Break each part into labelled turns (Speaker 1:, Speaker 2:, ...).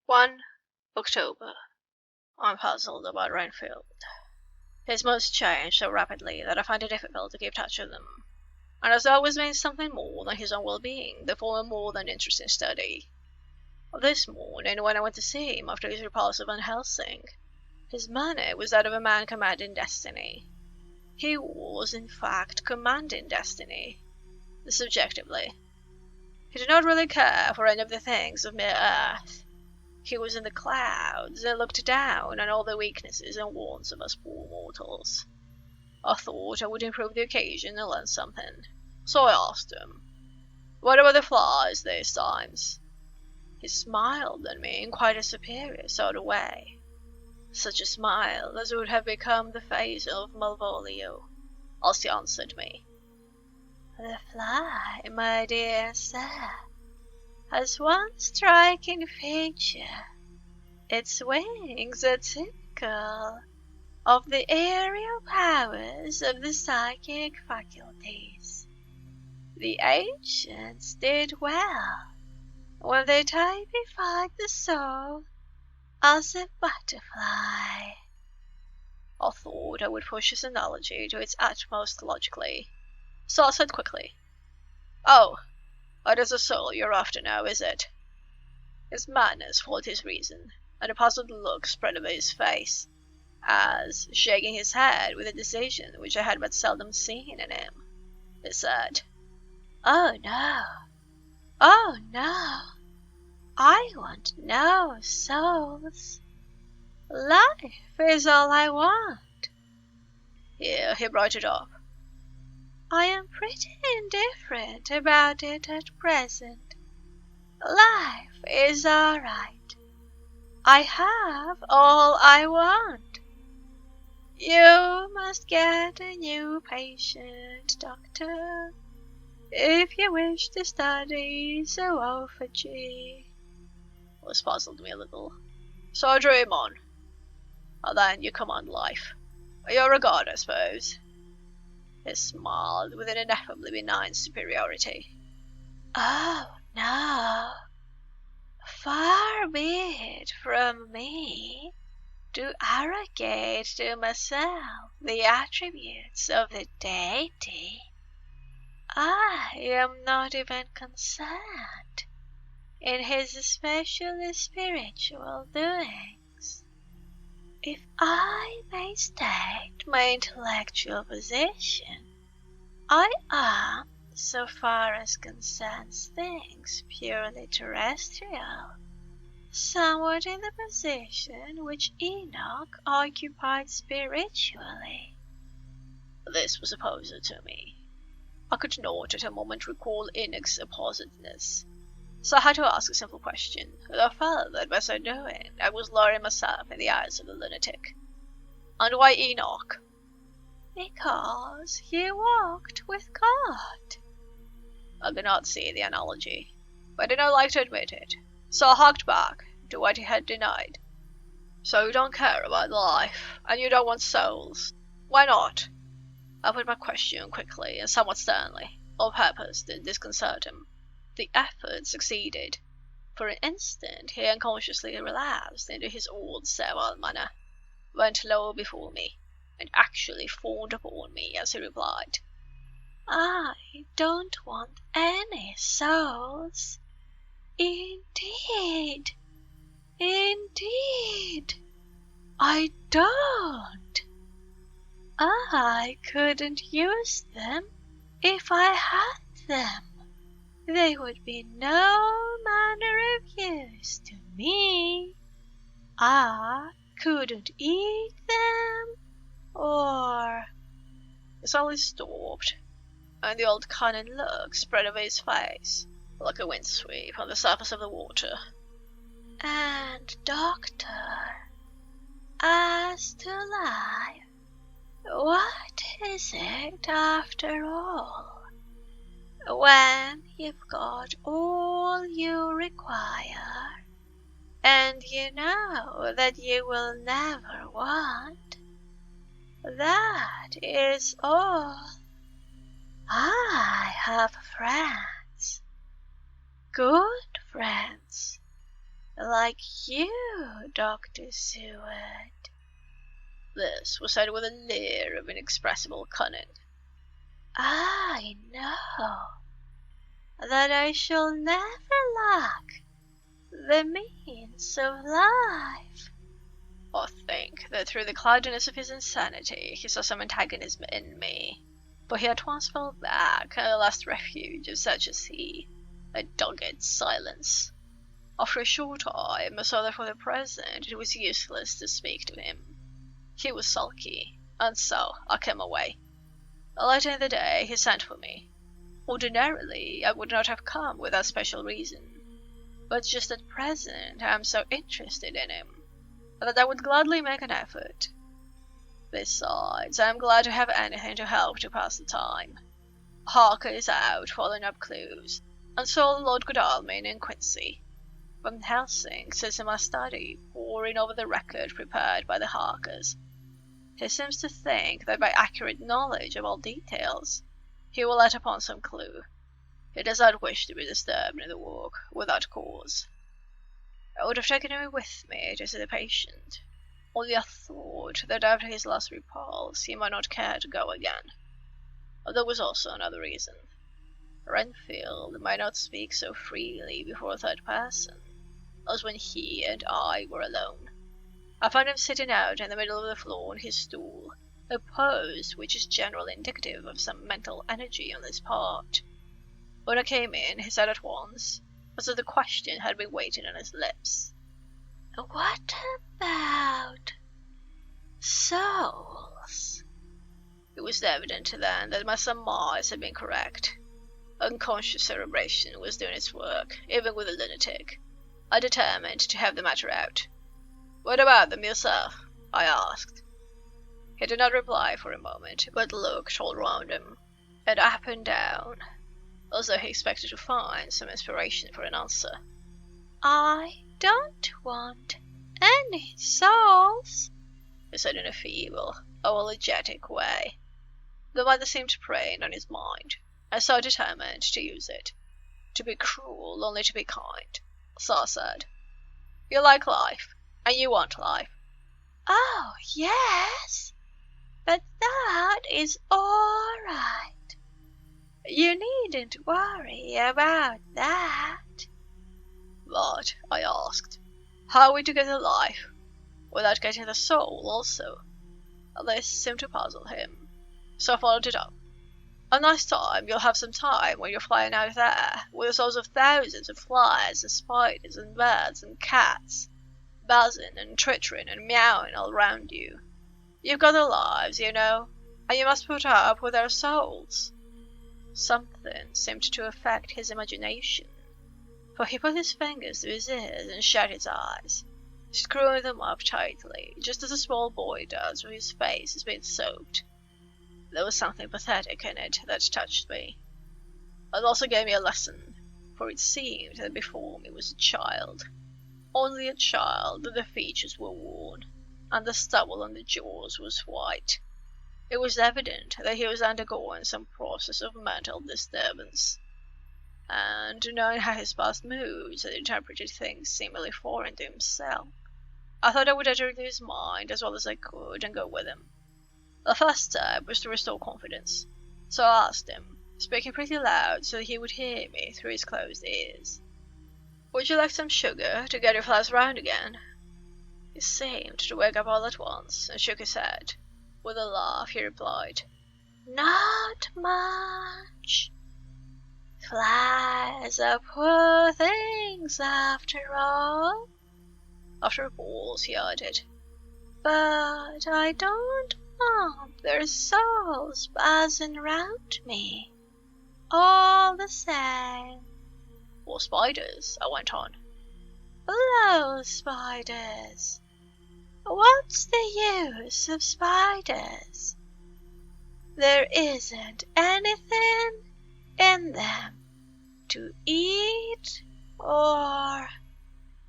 Speaker 1: 1 October. I'm puzzled about Renfield. His moods change so rapidly that I find it difficult to keep touch with them, and as always means something more than his own well-being, they form a more than interesting study. This morning, when I went to see him after his repulsive Van Helsing, his manner was that of a man commanding destiny. He was, in fact, commanding destiny, subjectively. He did not really care for any of the things of mere earth. He was in the clouds and looked down on all the weaknesses and wants of us poor mortals. I thought I would improve the occasion and learn something, so I asked him, "What about the flies these times?" He smiled at me in quite a superior sort of way, such a smile as would have become the face of Malvolio, as he answered me. "The fly, my dear sir, has one striking feature. Its wings are typical of the aerial powers of the psychic faculties. The ancients did well when they typified the soul as a butterfly." I thought I would push his analogy to its utmost logically, so I said quickly, "Oh, it is a soul you're after now, is it?" His madness foiled his reason, and a puzzled look spread over his face, as, shaking his head with a decision which I had but seldom seen in him, he said, "Oh no, oh no, I want no souls. Life is all I want." Here he brought it up. "I am pretty indifferent about it at present. Life is all right. I have all I want. You must get a new patient, doctor, if you wish to study zoophagy." This puzzled me a little, so I drew him on. "And then you command life. You're a god, I suppose?" He smiled with an ineffably benign superiority. "Oh, no. Far be it from me to arrogate to myself the attributes of the deity. I am not even concerned in his especially spiritual doings. If I may state my intellectual position, I am, so far as concerns things purely terrestrial, somewhat in the position which Enoch occupied spiritually." This was a puzzle to me. I could not at a moment recall Enoch's appositeness, so I had to ask a simple question, though I felt that by so doing I was lowering myself in the eyes of the lunatic. "And why Enoch?" "Because he walked with God." I could not see the analogy, but I did not like to admit it, so I harked back to what he had denied. "So you don't care about life, and you don't want souls. Why not?" I put my question quickly and somewhat sternly, on purpose to disconcert him. The effort succeeded. For an instant he unconsciously relapsed into his old servile manner, went low before me, and actually fawned upon me as he replied, "I don't want any souls. Indeed, I don't. I couldn't use them if I had them. They would be no manner of use to me. I couldn't eat them, or—" He suddenly stopped, and the old cunning look spread over his face, like a windsweep on the surface of the water. "And, doctor, as to life, what is it after all? When you've got all you require, and you know that you will never want, that is all. I have friends, good friends, Like you, Dr. Seward. This was said with a leer of inexpressible cunning. I know that I shall never lack the means of life. Or think that through the cloudiness of his insanity he saw some antagonism in me, for he at once fell back, the last refuge of such as he, a dogged silence. After a short time I saw that for the present it was useless to speak to him. He was sulky, and so I came away. Later in the day he sent for me. Ordinarily I would not have come without special reason, but just at present I am so interested in him that I would gladly make an effort. Besides, I am glad to have anything to help to pass the time. Harker is out following up clues, and so Lord Godalming in Quincy. Van Helsing sits in my study, poring over the record prepared by the Harkers. He seems to think that by accurate knowledge of all details, he will let upon some clue. He does not wish to be disturbed in the work without cause. I would have taken him with me to see the patient, only I thought that after his last repulse he might not care to go again. There was also another reason. Renfield might not speak so freely before a third person as when he and I were alone. I found him sitting out in the middle of the floor on his stool, a pose which is generally indicative of some mental energy on his part. When I came in, he said at once, as if the question had been waiting on his lips, "What about souls?" It was evident then that my surmise had been correct. Unconscious cerebration was doing its work, even with a lunatic. I determined to have the matter out. "What about them yourself?" I asked. He did not reply for a moment, but looked all round him, and up and down, as though he expected to find some inspiration for an answer. "I don't want any souls," he said in a feeble, apologetic way. The matter seemed preying on his mind, and so I determined to use it. To be cruel, only to be kind. So I said, "You like life, and you want life." "Oh, yes, but that is all right. You needn't worry about that." "But," I asked, "how are we to get the life, without getting the soul also?" This seemed to puzzle him, so I followed it up. "A nice time you'll have some time when you're flying out there, with the souls of thousands of flies and spiders and birds and cats, buzzing and twittering and meowing all round you. You've got their lives, you know, and you must put up with their souls." Something seemed to affect his imagination, for he put his fingers to his ears and shut his eyes, screwing them up tightly, just as a small boy does when his face has been soaked. There was something pathetic in it that touched me. It also gave me a lesson, for it seemed that before me was a child. Only a child, that the features were worn, and the stubble on the jaws was white. It was evident that he was undergoing some process of mental disturbance, and knowing how his past moods had interpreted things seemingly foreign to himself, I thought I would enter into his mind as well as I could and go with him. The first step was to restore confidence, so I asked him, speaking pretty loud so that he would hear me through his closed ears, "Would you like some sugar to get your flies round again?" He seemed to wake up all at once and shook his head. With a laugh he replied, "Not much. Flies are poor things after all." After a pause he added, "But I don't want their souls buzzing round me, all the same." "Or spiders," I went on. "Blow spiders. What's the use of spiders? There isn't anything in them to eat or—"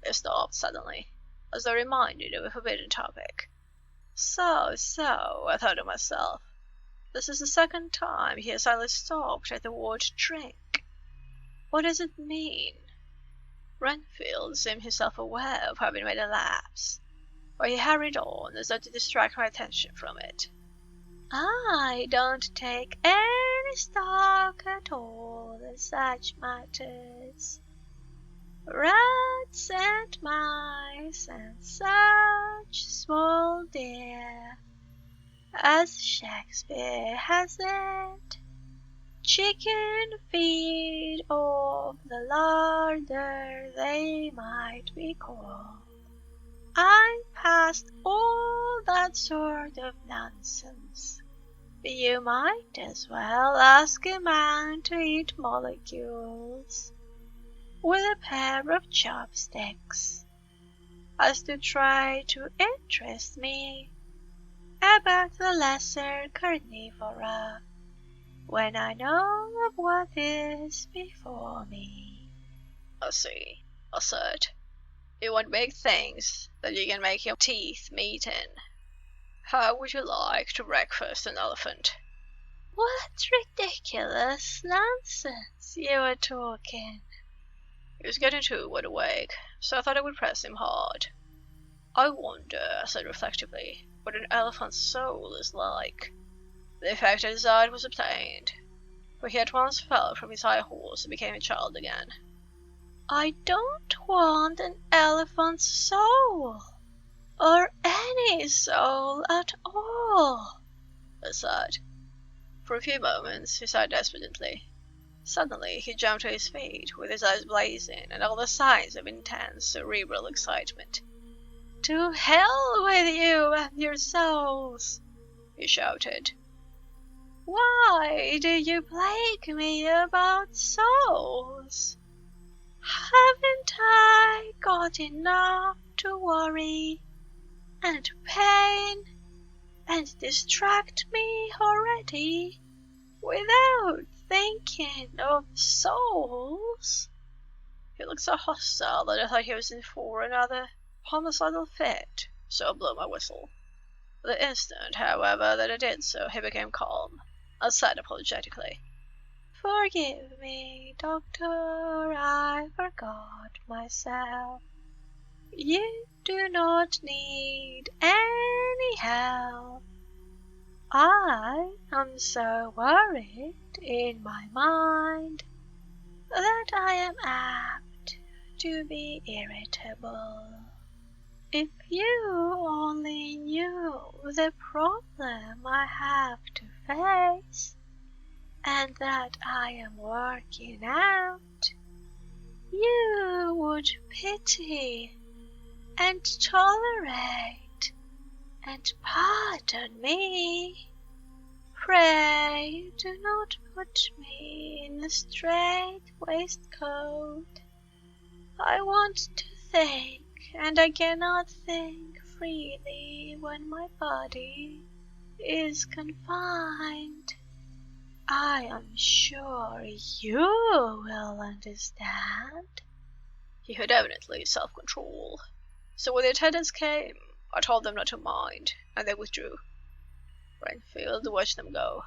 Speaker 1: He stopped suddenly, as though reminded of a forbidden topic. So, I thought to myself, this is the second time he has suddenly stopped at the word drink. What does it mean? Renfield seemed himself aware of having made a lapse, but he hurried on as though to distract my attention from it. I don't take any stock at all in such matters. Rats and mice and such small deer, as Shakespeare has it, chicken feed off the larder they might be called. I'm past all that sort of nonsense. You might as well ask a man to eat molecules with a pair of chopsticks as to try to interest me about the lesser carnivora when I know of what is before me. I see, I said. You want big things that you can make your teeth meet in. How would you like to breakfast an elephant? What ridiculous nonsense you are talking. He was getting too wide awake, so I thought I would press him hard. I wonder, I said reflectively, what an elephant's soul is like. The effect I desired was obtained, for he at once fell from his high horse and became a child again. I don't want an elephant's soul, or any soul at all, I said. For a few moments he sighed despondently. Suddenly he jumped to his feet, with his eyes blazing and all the signs of intense cerebral excitement. To hell with you and your souls, he shouted. Why do you plague me about souls? Haven't I got enough to worry and pain and distract me already without thinking of souls? He looked so hostile that I thought he was in for another homicidal fit, so I blew my whistle. The instant, however, that I did so, he became calm and said apologetically, Forgive me, Doctor, I forgot myself. You do not need any help. I am so worried in my mind that I am apt to be irritable. If you only knew the problem I have to face, and that I am working out, you would pity and tolerate and pardon me. Pray do not put me in a strait waistcoat. I want to think, and I cannot think freely when my body is confined. I am sure you will understand. He had evidently self-control, so when the attendants came, I told them not to mind, and they withdrew. Renfield watched them go.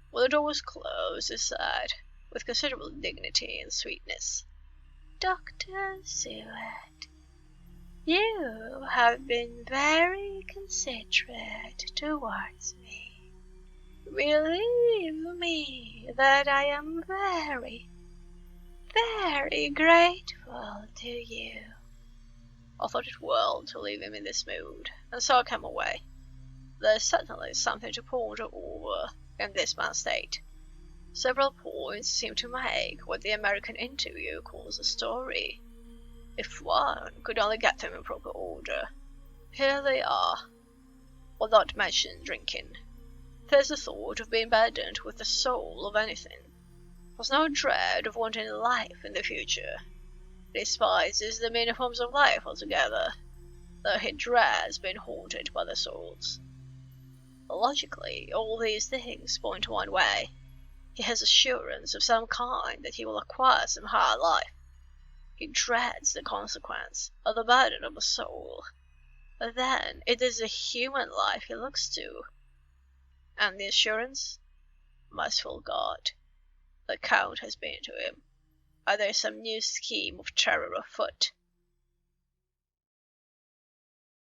Speaker 1: When the door was closed, he said, with considerable dignity and sweetness, Dr. Seward, you have been very considerate towards me. Believe me that I am very, very grateful to you. I thought it well to leave him in this mood, and so I came away. There's certainly something to ponder over in this man's state. Several points seem to make what the American interview calls a story. If one could only get them in proper order. Here they are. Will not mention drinking. There's the thought of being burdened with the soul of anything. There's no dread of wanting life in the future. He despises the meaner forms of life altogether, though he dreads being haunted by the souls. Logically, all these things point one way. He has assurance of some kind that he will acquire some higher life. He dreads the consequence of the burden of a soul. But then it is a human life he looks to. And the assurance? Merciful God, the Count has been to him. Or there's some new scheme of terror afoot.